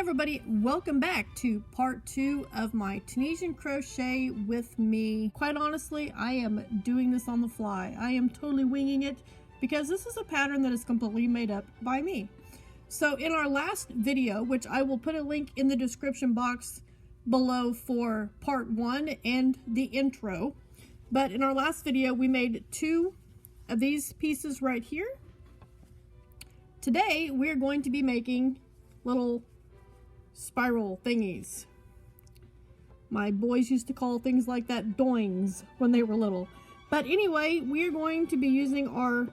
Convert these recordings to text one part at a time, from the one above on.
everybody, welcome back to part 2 of my Tunisian crochet with me. Quite honestly, I am doing this on the fly. I am totally winging it because this is a pattern that is completely made up by me. So in our last video, which I will put a link in the description box below for part 1 and the intro, but in our last video we made 2 of these pieces right here. Today we're going to be making little spiral thingies. My boys used to call things like that doings when they were little. But anyway, we're going to be using our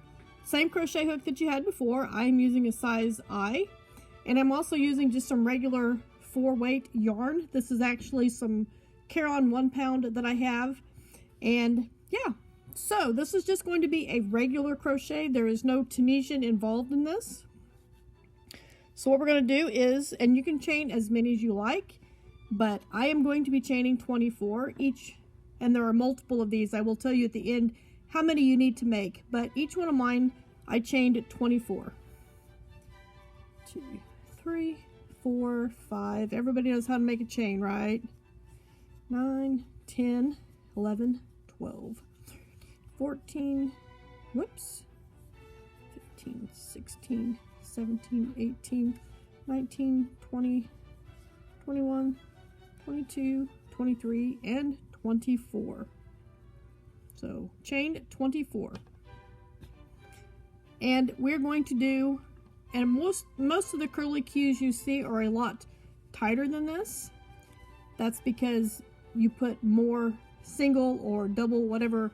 same crochet hook that you had before. I'm using a size I, and I'm also using just some regular 4-weight yarn. This is actually some Caron 1 pound that I have. And yeah, so this is just going to be a regular crochet. There is no Tunisian involved in this. So what we're going to do is, and you can chain as many as you like, but I am going to be chaining 24 each, and there are multiple of these. I will tell you at the end how many you need to make, but each one of mine I chained 24. 2, 3, 4, 5. Everybody knows how to make a chain, right? 9, 10, 11, 12, 14, whoops, 15, 16, 17, 18, 19, 20, 21, 22, 23, and 24. So chain 24. And we're going to do, and most of the curly cues you see are a lot tighter than this. That's because you put more single or double, whatever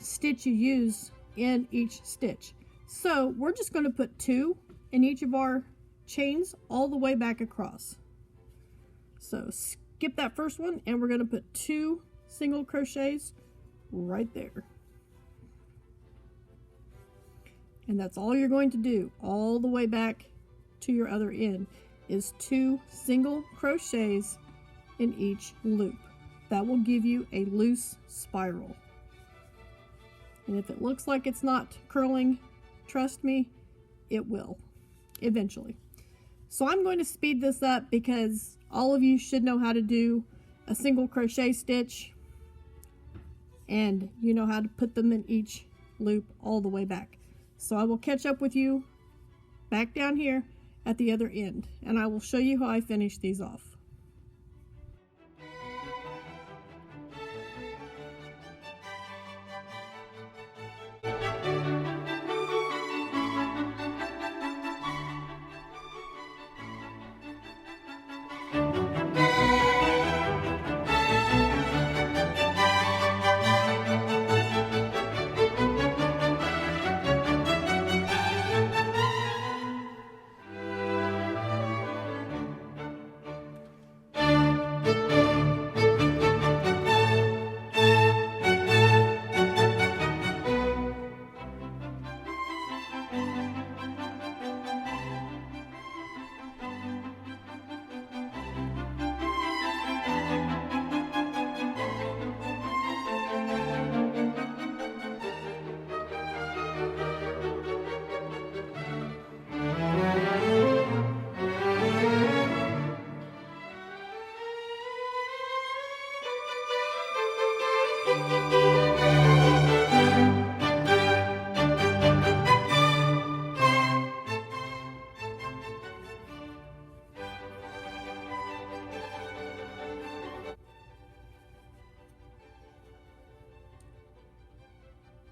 stitch you use in each stitch. So we're just going to put 2 in each of our chains all the way back across. So skip that first one, and we're going to put 2 single crochets right there. And that's all you're going to do all the way back to your other end, is 2 single crochets in each loop. That will give you a loose spiral. And if it looks like it's not curling, trust me, it will eventually. So I'm going to speed this up because all of you should know how to do a single crochet stitch, and you know how to put them in each loop all the way back. So I will catch up with you back down here at the other end, and I will show you how I finish these off.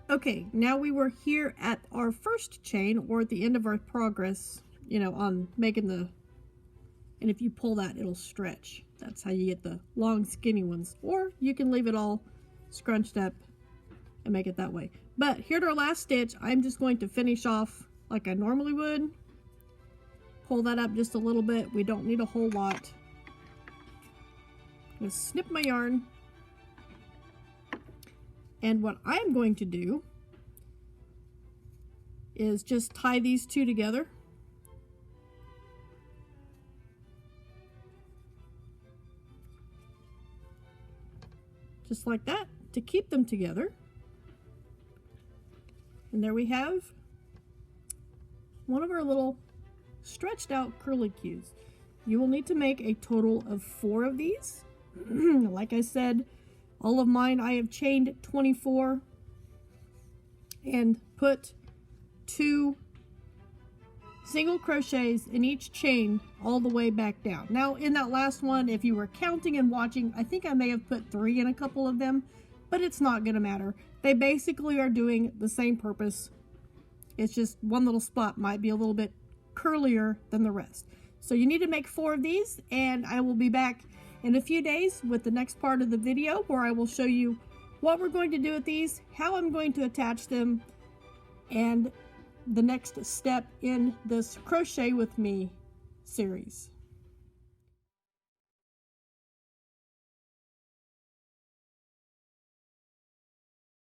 Okay, now we were here at our first chain, or at the end of our progress, you know, on making the, and if you pull that, it'll stretch. That's how you get the long, skinny ones. Or you can leave it all scrunched up and make it that way. But here at our last stitch, I'm just going to finish off like I normally would. Pull that up just a little bit. We don't need a whole lot. I'm going to snip my yarn. And what I'm going to do is just tie these 2 together. Just like that, to keep them together. And there we have one of our little stretched out curly cues. you will need to make a total of 4 of these. Like I said, all of mine I have chained 24 and put 2 single crochets in each chain all the way back down. Now in that last one, if you were counting and watching, I think I may have put 3 in a couple of them, but it's not gonna matter. They basically are doing the same purpose. It's just one little spot might be a little bit curlier than the rest. So you need to make 4 of these, and I will be back in a few days with the next part of the video where I will show you what we're going to do with these, how I'm going to attach them, and the next step in this Crochet With Me series.